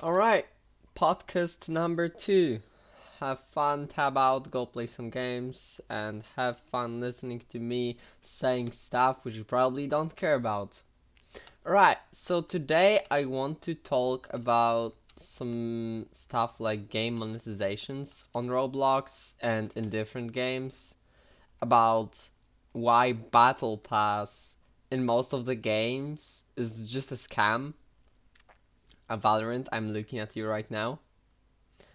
Alright, podcast number 2. Have fun, tab out, go play some games, and have fun listening to me saying stuff which you probably don't care about. Alright, so today I want to talk about some stuff like game monetizations on Roblox and in different games, about why Battle Pass in most of the games is just a scam. A Valorant, I'm looking at you right now.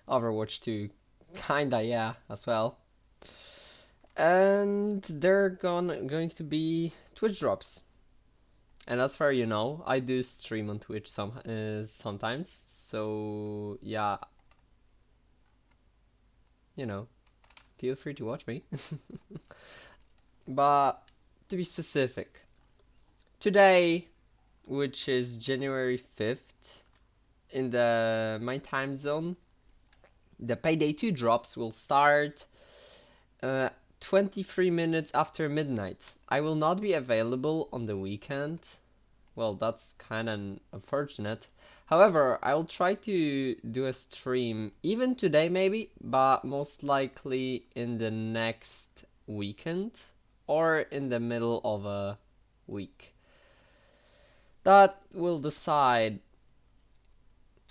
Overwatch 2, kinda, yeah, as well. And they're going to be Twitch drops. And as far you know, I do stream on Twitch sometimes. So yeah, you know, feel free to watch me. But to be specific, today, which is January 5th, in the my time zone, the Payday 2 drops will start uh, 23 minutes after midnight. I will not be available on the weekend. Well, that's kind of unfortunate. However, I'll try to do a stream even today maybe, but most likely in the next weekend or in the middle of a week. That will decide.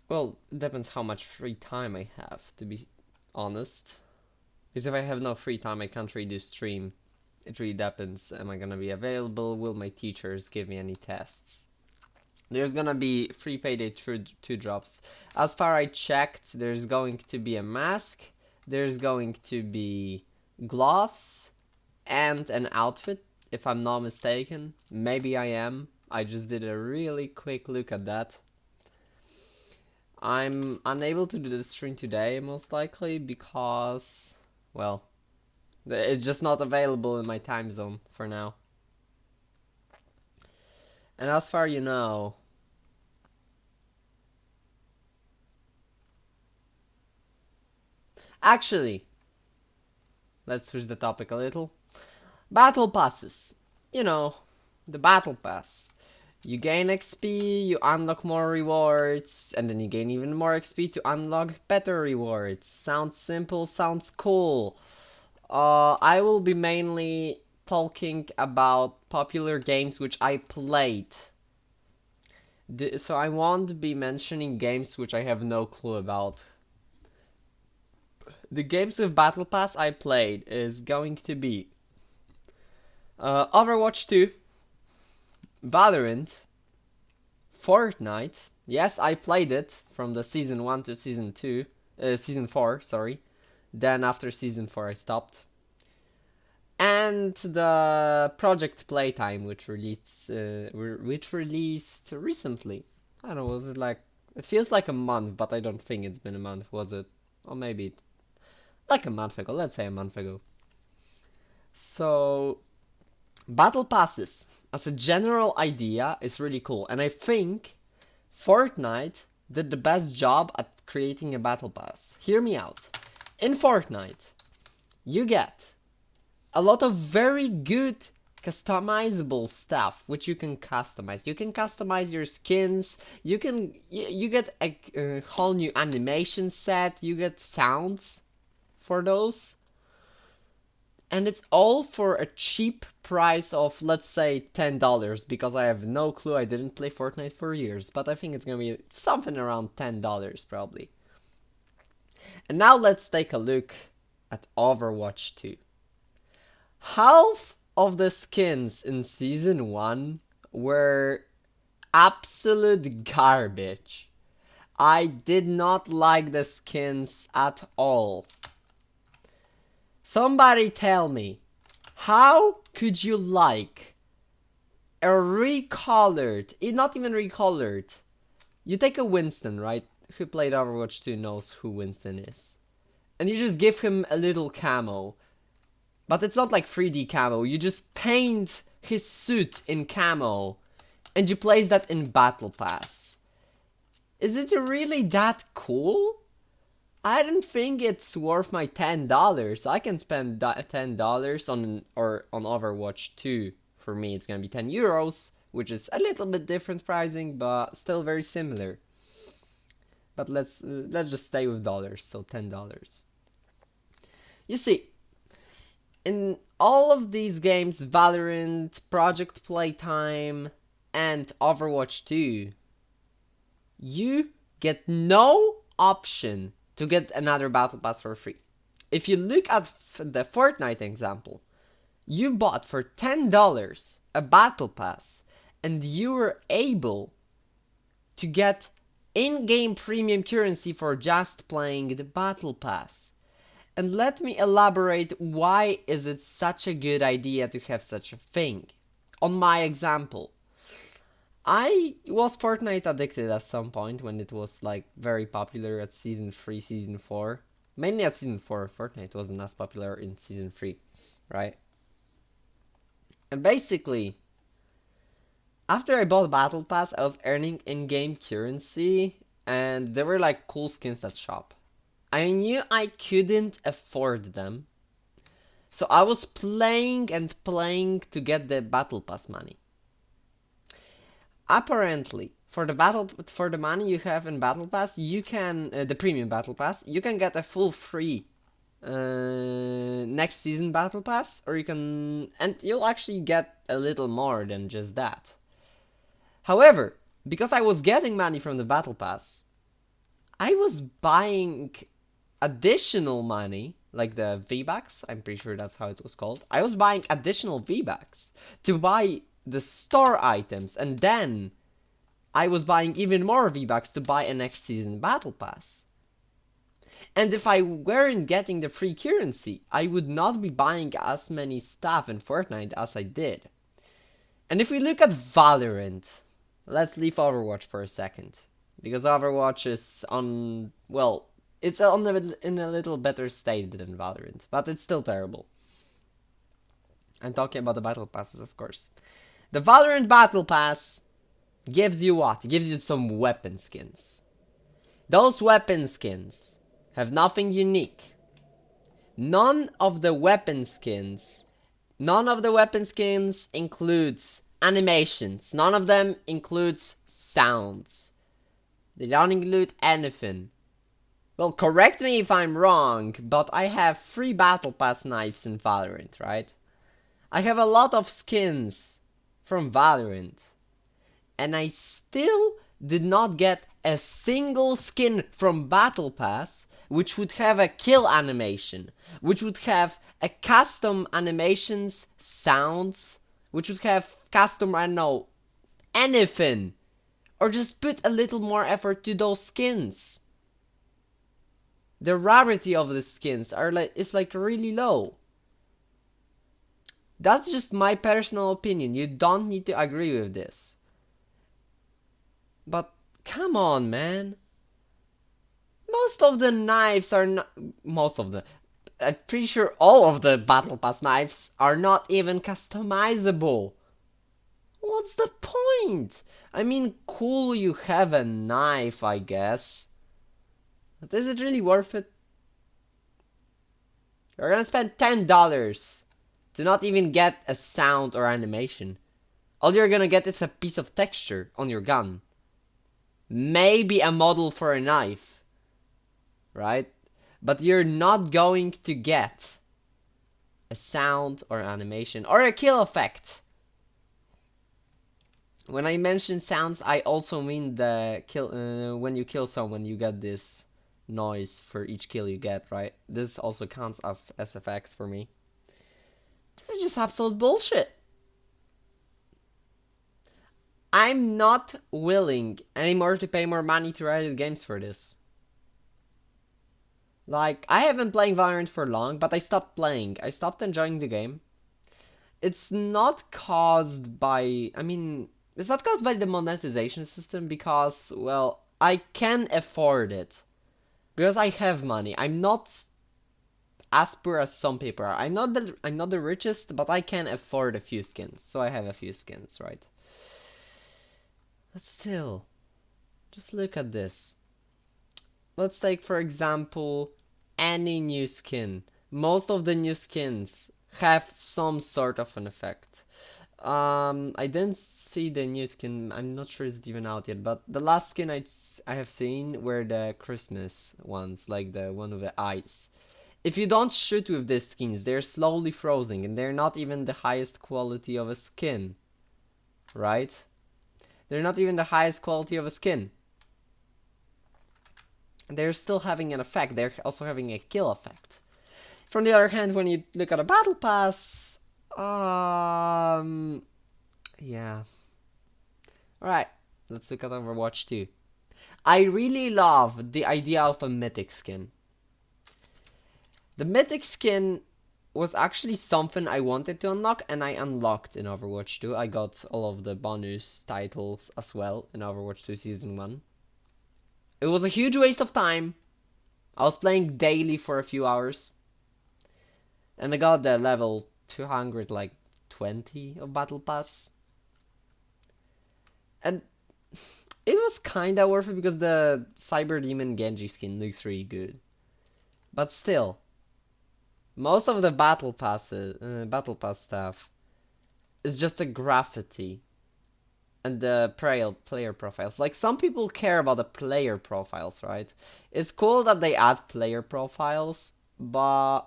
Well, it depends how much free time I have, to be honest. Because if I have no free time, I can't really do stream. It really depends. Am I gonna be available? Will my teachers give me any tests? There's gonna be free Payday 2 drops. As far I checked, there's going to be a mask, there's going to be gloves, and an outfit, if I'm not mistaken. Maybe I am. I just did a really quick look at that. I'm unable to do the stream today, most likely, because, well, it's just not available in my time zone for now. And as far you know, actually, let's switch the topic a little. Battle passes. You know, the battle pass. You gain XP, you unlock more rewards, and then you gain even more XP to unlock better rewards. Sounds simple, sounds cool. I will be mainly talking about popular games which I played. So I won't be mentioning games which I have no clue about. The games with Battle Pass I played is going to be Overwatch 2, Valorant, Fortnite. Yes, I played it from the season 1 to season 2, season 4, sorry. Then after season 4 I stopped. And the Project Playtime, which released recently. I don't know, was it like, it feels like a month, but I don't think it's been a month, was it? Or maybe like a month ago, let's say a month ago. So Battle passes, as a general idea, is really cool, and I think Fortnite did the best job at creating a battle pass. Hear me out. In Fortnite, you get a lot of very good customizable stuff which you can customize. You can customize your skins, you get a whole new animation set, you get sounds for those. And it's all for a cheap price of, let's say, $10, because I have no clue, I didn't play Fortnite for years, but I think it's gonna be something around $10 probably. And now let's take a look at Overwatch 2. Half of the skins in Season 1 were absolute garbage. I did not like the skins at all. Somebody tell me, how could you like a recolored, not even recolored, you take a Winston, right? Who played Overwatch 2 knows who Winston is. And you just give him a little camo. But it's not like 3D camo, you just paint his suit in camo. And you place that in Battle Pass. Is it really that cool? I don't think it's worth my $10. I can spend $10 on Overwatch 2. For me, it's gonna be €10, which is a little bit different pricing, but still very similar. but let's just stay with dollars. So $10. You see, in all of these games, Valorant, Project Playtime, and Overwatch 2, you get no option to get another battle pass for free. If you look at the Fortnite example, you bought for $10 a battle pass and you were able to get in-game premium currency for just playing the battle pass. And let me elaborate why is it such a good idea to have such a thing. On my example, I was Fortnite addicted at some point when it was like very popular at season 3, season 4. Mainly at season 4, Fortnite wasn't as popular in season 3, right? And basically, after I bought Battle Pass, I was earning in-game currency, and there were like cool skins at shop. I knew I couldn't afford them, so I was playing and playing to get the Battle Pass money. Apparently, for the money you have in Battle Pass, you can the premium Battle Pass, you can get a full free next season Battle Pass, or you can, and you'll actually get a little more than just that. However, because I was getting money from the Battle Pass, I was buying additional money, like the V-Bucks, I'm pretty sure that's how it was called. I was buying additional V-Bucks to buy the store items, and then I was buying even more V-Bucks to buy a next season Battle Pass. And if I weren't getting the free currency, I would not be buying as many stuff in Fortnite as I did. And if we look at Valorant, let's leave Overwatch for a second. Because Overwatch is on, well, it's in a little better state than Valorant, but it's still terrible. I'm talking about the Battle Passes, of course. The Valorant Battle Pass gives you what? It gives you some weapon skins. Those weapon skins have nothing unique. None of the weapon skins includes animations. None of them includes sounds. They don't include anything. Well, correct me if I'm wrong, but I have 3 Battle Pass knives in Valorant, right? I have a lot of skins from Valorant. And I still did not get a single skin from Battle Pass which would have a kill animation, which would have a custom animations, sounds, which would have custom, I don't know, anything. Or just put a little more effort to those skins. The rarity of the skins is like really low. That's just my personal opinion. You don't need to agree with this. But come on, man. Most of the knives are not. I'm pretty sure all of the Battle Pass knives are not even customizable. What's the point? I mean, cool, you have a knife, I guess. But is it really worth it? You're gonna spend $10 to not even get a sound or animation. All you're gonna get is a piece of texture on your gun. Maybe a model for a knife. Right? But you're not going to get a sound or animation or a kill effect. When I mention sounds, I also mean the kill. When you kill someone, you get this noise for each kill you get, right? This also counts as SFX for me. This is just absolute bullshit. I'm not willing anymore to pay more money to Riot Games for this. Like, I haven't played Valorant for long, but I stopped playing. I stopped enjoying the game. It's not caused by, it's not caused by the monetization system because, well, I can afford it. Because I have money. I'm not as poor as some people are. I'm not the richest, but I can afford a few skins. So I have a few skins, right? But still, just look at this. Let's take, for example, any new skin. Most of the new skins have some sort of an effect. I didn't see the new skin. I'm not sure it's even out yet, but the last skin I have seen were the Christmas ones, like the one with the eyes. If you don't shoot with these skins, they're slowly frozen, and they're not even the highest quality of a skin, right? They're not even the highest quality of a skin. They're still having an effect. They're also having a kill effect. From the other hand, when you look at a battle pass, yeah. Alright, let's look at Overwatch 2. I really love the idea of a mythic skin. The mythic skin was actually something I wanted to unlock, and I unlocked in Overwatch 2. I got all of the bonus titles as well in Overwatch 2 Season 1. It was a huge waste of time. I was playing daily for a few hours. And I got the level 200, like 20 of Battle Pass. And it was kinda worth it because the Cyber Demon Genji skin looks really good. But still, most of the Battle Pass stuff is just a graffiti and the player profiles. Like, some people care about the player profiles, right? It's cool that they add player profiles, but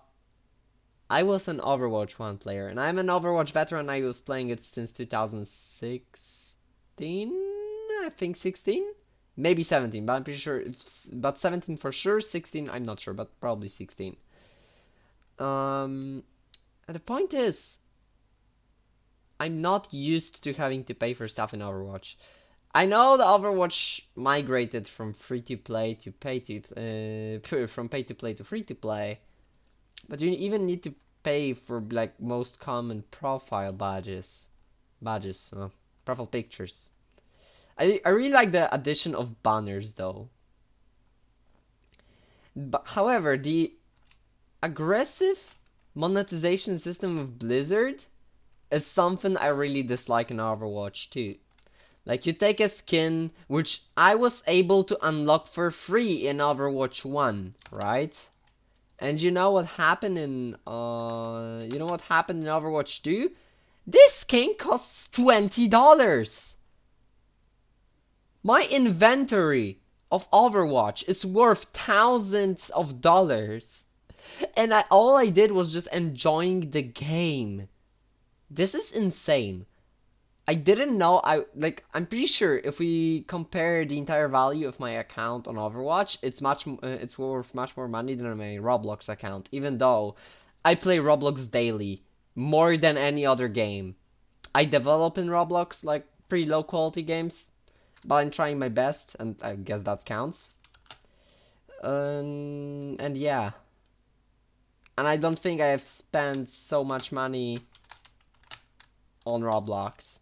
I was an Overwatch 1 player, and I'm an Overwatch veteran. I was playing it since 2016, I think 16? Maybe 17, but I'm pretty sure but 17 for sure, 16 I'm not sure, but probably 16. And the point is, I'm not used to having to pay for stuff in Overwatch. I know the Overwatch migrated from free to play to pay to from pay to play to free to play, but you even need to pay for like most common profile profile pictures. I really like the addition of banners though. But however, the aggressive monetization system of Blizzard is something I really dislike in Overwatch 2. Like, you take a skin which I was able to unlock for free in Overwatch 1, right? And you know what happened in Overwatch 2? This skin costs $20. My inventory of Overwatch is worth thousands of dollars. And all I did was just enjoying the game. This is insane. I didn't know. I'm pretty sure if we compare the entire value of my account on Overwatch, it's worth much more money than my Roblox account, even though I play Roblox daily, more than any other game. I develop in Roblox like pretty low quality games, but I'm trying my best, and I guess that counts. And yeah. And I don't think I have spent so much money on Roblox.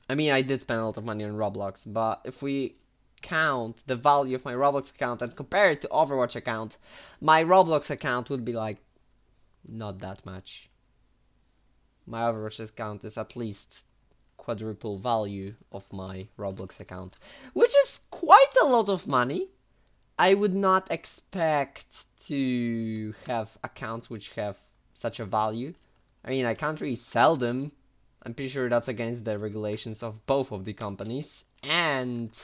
I mean, I did spend a lot of money on Roblox, but if we count the value of my Roblox account and compare it to Overwatch account, my Roblox account would be like not that much. My Overwatch account is at least quadruple value of my Roblox account, which is quite a lot of money. I would not expect to have accounts which have such a value. I mean, I can't really sell them. I'm pretty sure that's against the regulations of both of the companies. And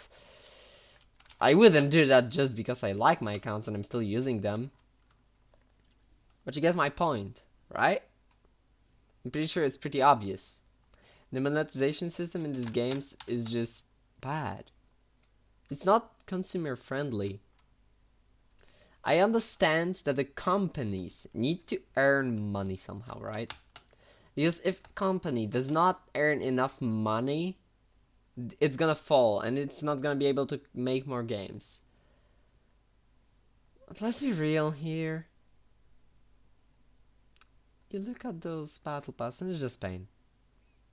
I wouldn't do that just because I like my accounts and I'm still using them. But you get my point, right? I'm pretty sure it's pretty obvious. The monetization system in these games is just bad. It's not consumer friendly. I understand that the companies need to earn money somehow, right? Because if a company does not earn enough money, it's gonna fall and it's not gonna be able to make more games. But let's be real here. You look at those battle passes and it's just pain.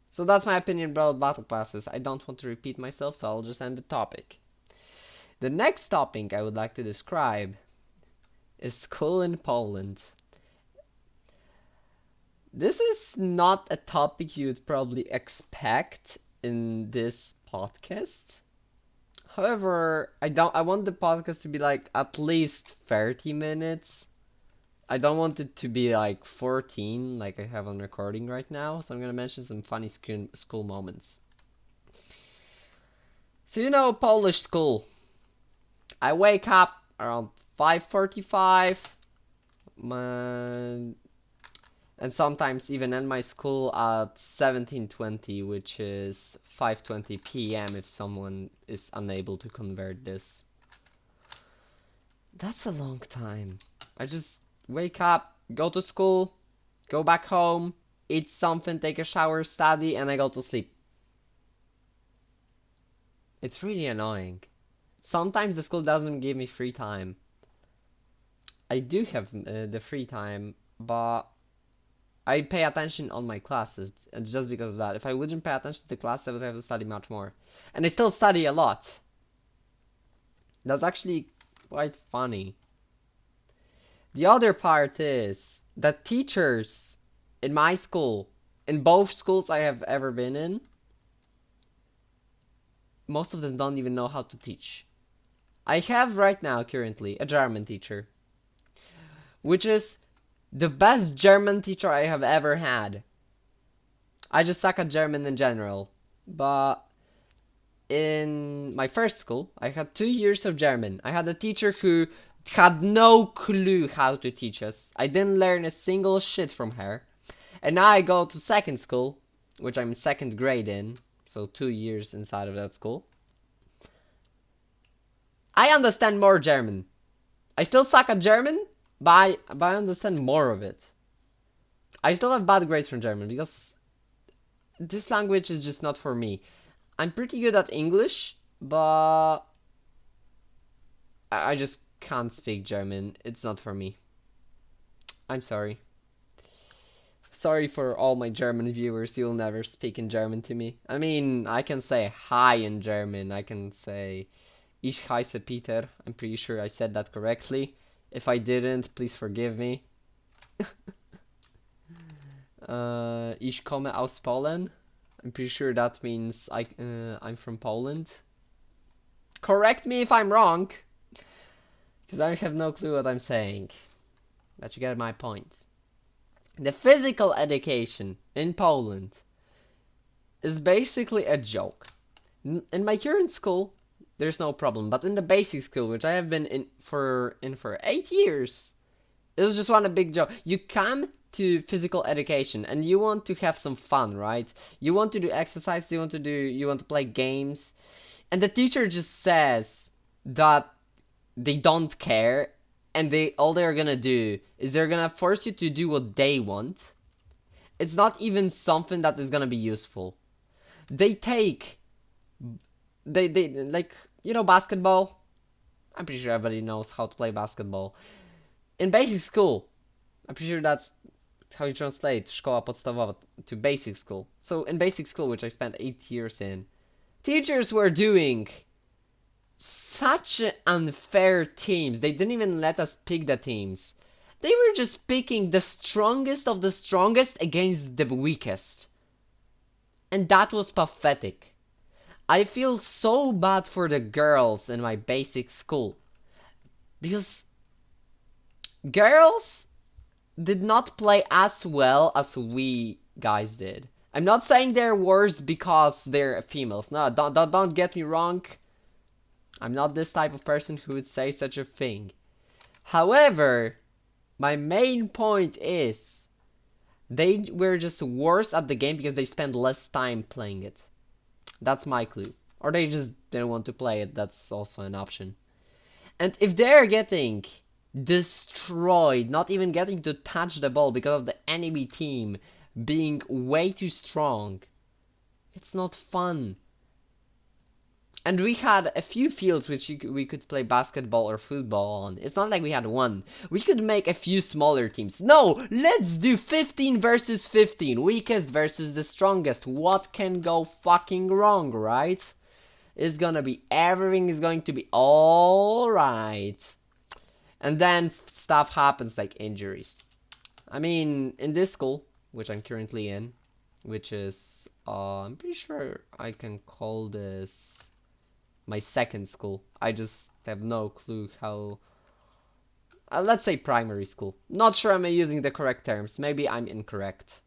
So that's my opinion about battle passes. I don't want to repeat myself, so I'll just end the topic. The next topic I would like to describe is school in Poland. This is not a topic you'd probably expect in this podcast. However, I want the podcast to be like at least 30 minutes. I don't want it to be like 14 like I have on recording right now, so I'm gonna mention some funny school moments. So you know Polish school. I wake up around 5:45, and sometimes even end my school at 17:20, which is 5:20 p.m. if someone is unable to convert this. That's a long time. I just wake up, go to school, go back home, eat something, take a shower, study, and I go to sleep. It's really annoying. Sometimes the school doesn't give me free time. I do have the free time, but I pay attention on my classes just because of that. If I wouldn't pay attention to the class, I would have to study much more. And I still study a lot. That's actually quite funny. The other part is that teachers in my school, in both schools I have ever been in, most of them don't even know how to teach. I have right now currently a German teacher, which is the best German teacher I have ever had. I just suck at German in general, but in my first school, I had 2 years of German. I had a teacher who had no clue how to teach us. I didn't learn a single shit from her. And now I go to second school, which I'm second grade in, so 2 years inside of that school. I understand more German. I still suck at German, but I understand more of it. I still have bad grades from German because this language is just not for me. I'm pretty good at English, but I just can't speak German. It's not for me. I'm sorry. Sorry for all my German viewers. You'll never speak in German to me. I mean, I can say hi in German. I can say Ich heiße Peter. I'm pretty sure I said that correctly. If I didn't, please forgive me. Ich komme aus Polen. I'm pretty sure that means I'm from Poland. Correct me if I'm wrong, because I have no clue what I'm saying. But you get my point. The physical education in Poland is basically a joke. In my current school, there's no problem, but in the basic school, which I have been in for 8 years, it was just one a big joke. You come to physical education and you want to have some fun, right? You want to do exercise, you want to play games, and the teacher just says that they don't care, and all they're gonna do is they're gonna force you to do what they want. It's not even something that is gonna be useful. They like, you know, basketball. I'm pretty sure everybody knows how to play basketball. In basic school, I'm pretty sure that's how you translate szkoła podstawowa to basic school. So in basic school, which I spent 8 years in, teachers were doing such unfair teams. They didn't even let us pick the teams. They were just picking the strongest of the strongest against the weakest. And that was pathetic. I feel so bad for the girls in my basic school. Because girls did not play as well as we guys did. I'm not saying they're worse because they're females. No, don't get me wrong. I'm not this type of person who would say such a thing. However, my main point is they were just worse at the game because they spent less time playing it. That's my clue. Or they just didn't want to play it. That's also an option. And if they're getting destroyed, not even getting to touch the ball because of the enemy team being way too strong, it's not fun. And we had a few fields which we could play basketball or football on. It's not like we had one. We could make a few smaller teams. No, let's do 15 versus 15. Weakest versus the strongest. What can go fucking wrong, right? Everything is going to be alright. And then stuff happens like injuries. I mean, in this school, which I'm currently in, which is, I'm pretty sure I can call this my second school. I just have no clue how. Let's say primary school. Not sure I'm using the correct terms. Maybe I'm incorrect.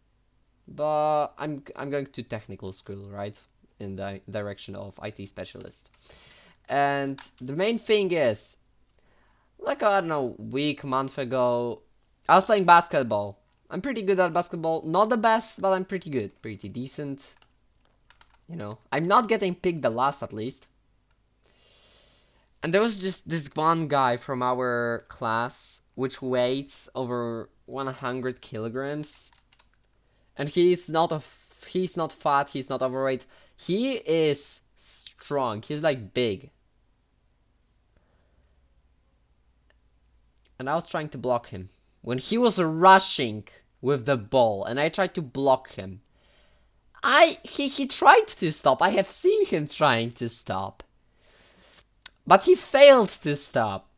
But I'm going to technical school, right? in the direction of IT specialist. And the main thing is, like, I don't know, week, month ago, I was playing basketball. I'm pretty good at basketball. Not the best, but I'm pretty good. Pretty decent. You know, I'm not getting picked the last at least. And there was just this one guy from our class which weighs over 100 kilograms. And he's not fat, he's not overweight. He is strong. He's like big. And I was trying to block him when he was rushing with the ball, and I tried to block him. He tried to stop. I have seen him trying to stop. But he failed to stop.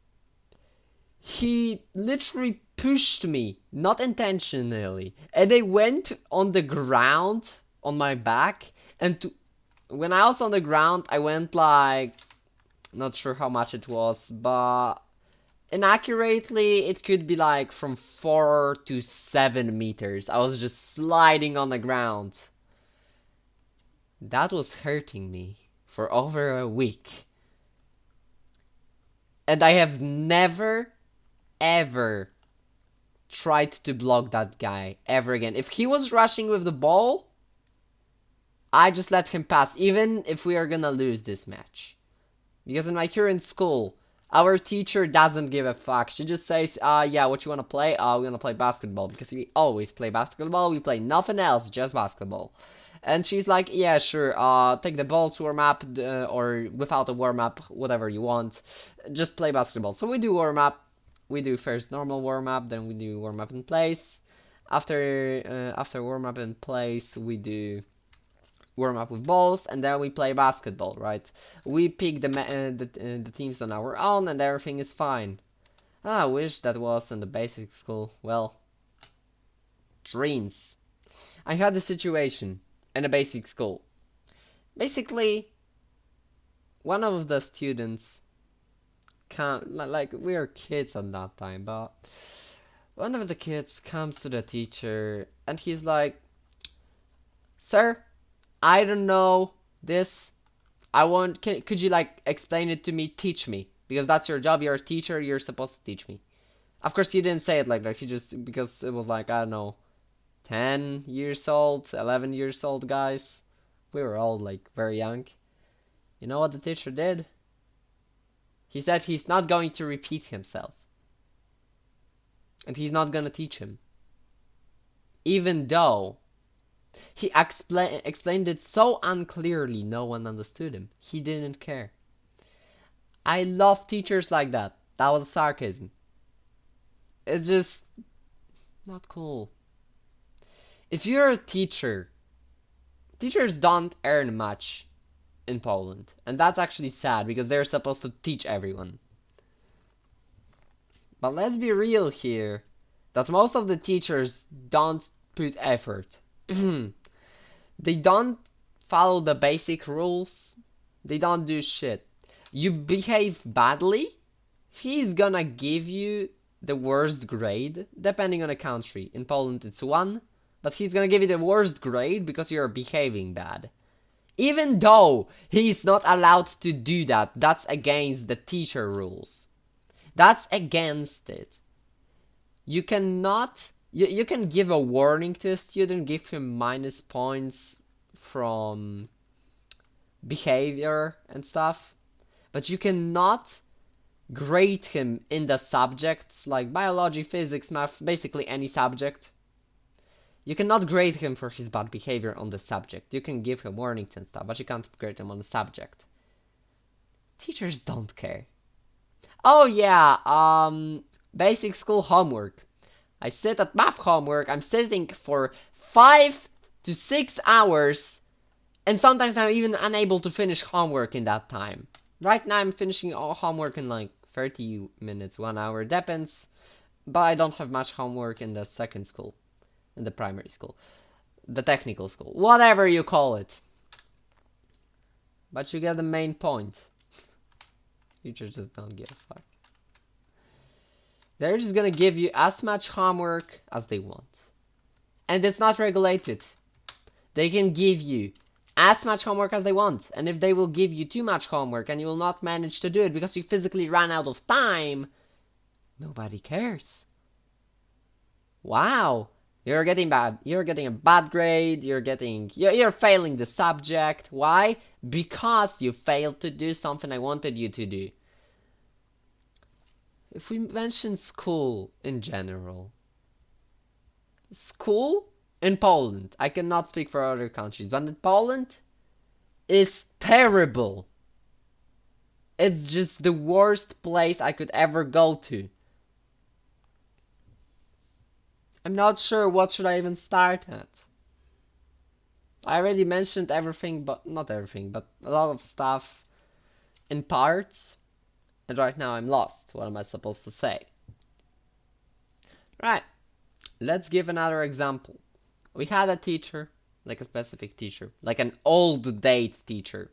He literally pushed me, not intentionally. And I went on the ground on my back, and when I was on the ground, I went like, not sure how much it was, but inaccurately, it could be like from 4 to 7 meters. I was just sliding on the ground. That was hurting me for over a week. And I have never, ever tried to block that guy ever again. If he was rushing with the ball, I just let him pass, even if we are gonna lose this match. Because in my current school, our teacher doesn't give a fuck. She just says, yeah, what you wanna play? We wanna play basketball. Because we always play basketball. We play nothing else, just basketball. And she's like, yeah, sure, take the ball to warm up, or without a warm up, whatever you want. Just play basketball. So we do warm up. We do first normal warm up, then we do warm up in place. After warm up in place, we do warm up with balls, and then we play basketball, right? We pick the teams on our own, and everything is fine. I wish that was in the basic school. Well, dreams. I had a situation in a basic school. Basically, one of the students like, we were kids at that time, but one of the kids comes to the teacher and he's like, "Sir, I don't know this. Could you like explain it to me? Teach me, because that's your job. You're a teacher. You're supposed to teach me." Of course, he didn't say it like that. He just, because it was like, I don't know, 10 years old, 11 years old guys. We were all like very young. You know what the teacher did? He said he's not going to repeat himself. And he's not gonna teach him. Even though he explained it so unclearly, no one understood him. He didn't care. I love teachers like that. That was sarcasm. It's just not cool. If you're a teacher, teachers don't earn much in Poland. And that's actually sad, because they're supposed to teach everyone. But let's be real here, that most of the teachers don't put effort. They don't follow the basic rules. They don't do shit. You behave badly, he's gonna give you the worst grade, depending on the country. In Poland it's 1, but he's gonna give you the worst grade because you're behaving bad. Even though he's not allowed to do that, that's against the teacher rules. That's against it. You cannot, you can give a warning to a student, give him minus points from behavior and stuff, but you cannot grade him in the subjects like biology, physics, math, basically any subject. You cannot grade him for his bad behavior on the subject. You can give him warnings and stuff, but you can't grade him on the subject. Teachers don't care. Oh yeah, basic school homework. I sit at math homework, I'm sitting for 5 to 6 hours, and sometimes I'm even unable to finish homework in that time. Right now I'm finishing all homework in like 30 minutes, 1 hour, depends, but I don't have much homework in the second school, in the primary school, the technical school, whatever you call it. But you get the main point. Teachers just don't give a fuck. They're just gonna give you as much homework as they want. And it's not regulated. They can give you as much homework as they want. And if they will give you too much homework and you will not manage to do it because you physically ran out of time, nobody cares. Wow, you're getting bad. You're getting a bad grade. You're failing the subject. Why? Because you failed to do something I wanted you to do. If we mention school in general, school in Poland, I cannot speak for other countries, but in Poland is terrible. It's just the worst place I could ever go to. I'm not sure what should I even start at. I already mentioned everything, but not everything, but a lot of stuff in parts. And right now I'm lost. What am I supposed to say? Right. Let's give another example. We had a teacher, like a specific teacher, like an old date teacher.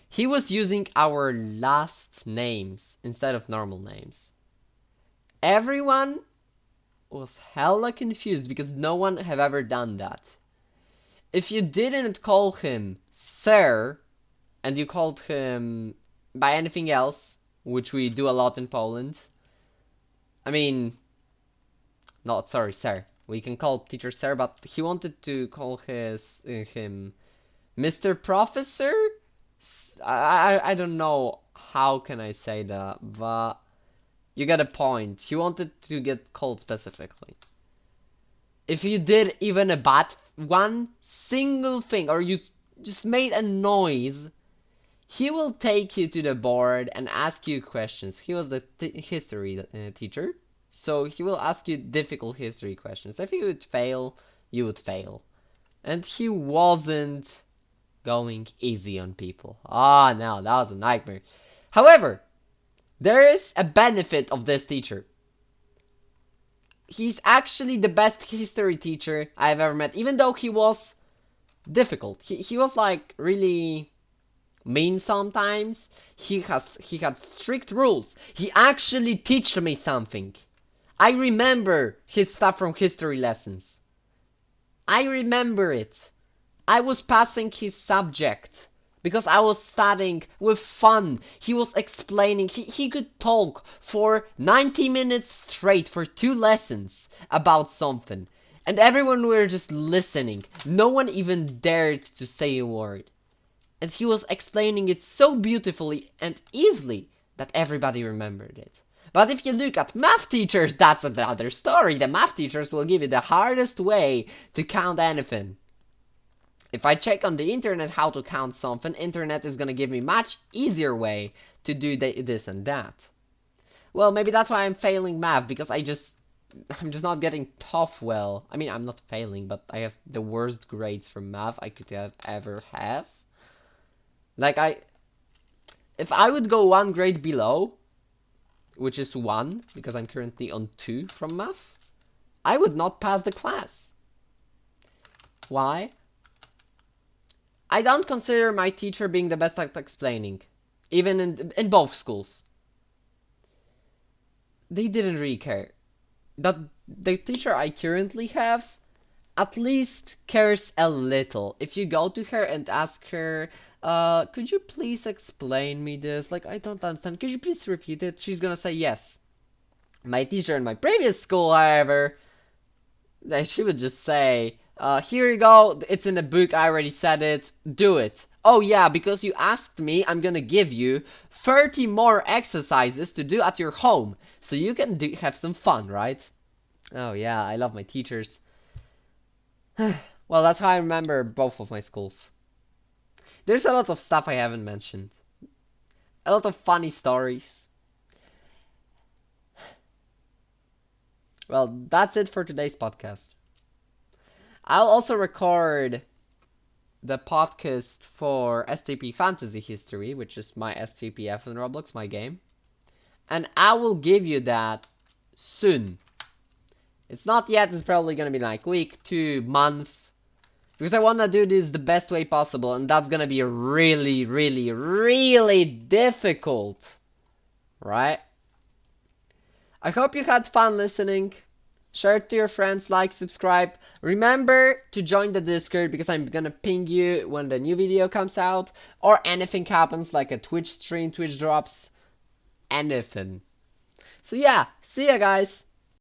He was using our last names instead of normal names. Everyone was hella confused because no one have ever done that. If you didn't call him sir and you called him by anything else, which we do a lot in Poland, I mean, not sorry, sir. We can call teacher sir, but he wanted to call him Mr. Professor. I don't know how can I say that, but you get a point. He wanted to get called specifically. If you did even a bad one single thing, or you just made a noise, he will take you to the board and ask you questions. He was the history teacher, so he will ask you difficult history questions. If you would fail, you would fail. And he wasn't going easy on people. Ah, no, that was a nightmare. However, there is a benefit of this teacher. He's actually the best history teacher I've ever met, even though he was difficult. He was like really mean sometimes. He had strict rules. He actually taught me something. I remember his stuff from history lessons. I remember it. I was passing his subject because I was studying with fun. He was explaining. He could talk for 90 minutes straight for 2 lessons about something. And everyone were just listening. No one even dared to say a word. And he was explaining it so beautifully and easily that everybody remembered it. But if you look at math teachers, that's another story. The math teachers will give you the hardest way to count anything. If I check on the internet how to count something, internet is gonna give me much easier way to do this and that. Well, maybe that's why I'm failing math, because I'm just not getting taught well. I mean, I'm not failing, but I have the worst grades for math I could ever have. Like, if I would go 1 grade below, which is 1, because I'm currently on 2 from math, I would not pass the class. Why? I don't consider my teacher being the best at explaining, even in both schools. They didn't really care. The teacher I currently have at least cares a little. If you go to her and ask her, could you please explain me this? Like, I don't understand. Could you please repeat it? She's gonna say yes. My teacher in my previous school, however, she would just say, here you go, it's in the book, I already said it, do it. Oh yeah, because you asked me, I'm gonna give you 30 more exercises to do at your home, so you can have some fun, right? Oh yeah, I love my teachers. Well, that's how I remember both of my schools. There's a lot of stuff I haven't mentioned. A lot of funny stories. Well, that's it for today's podcast. I'll also record the podcast for STP Fantasy History, which is my STPF in Roblox, my game. And I will give you that soon. It's not yet, it's probably gonna be like week, 2, month. Because I wanna do this the best way possible, and that's gonna be really, really, really difficult. Right? I hope you had fun listening. Share it to your friends, like, subscribe. Remember to join the Discord because I'm gonna ping you when the new video comes out or anything happens like a Twitch stream, Twitch drops, anything. So yeah, see ya guys!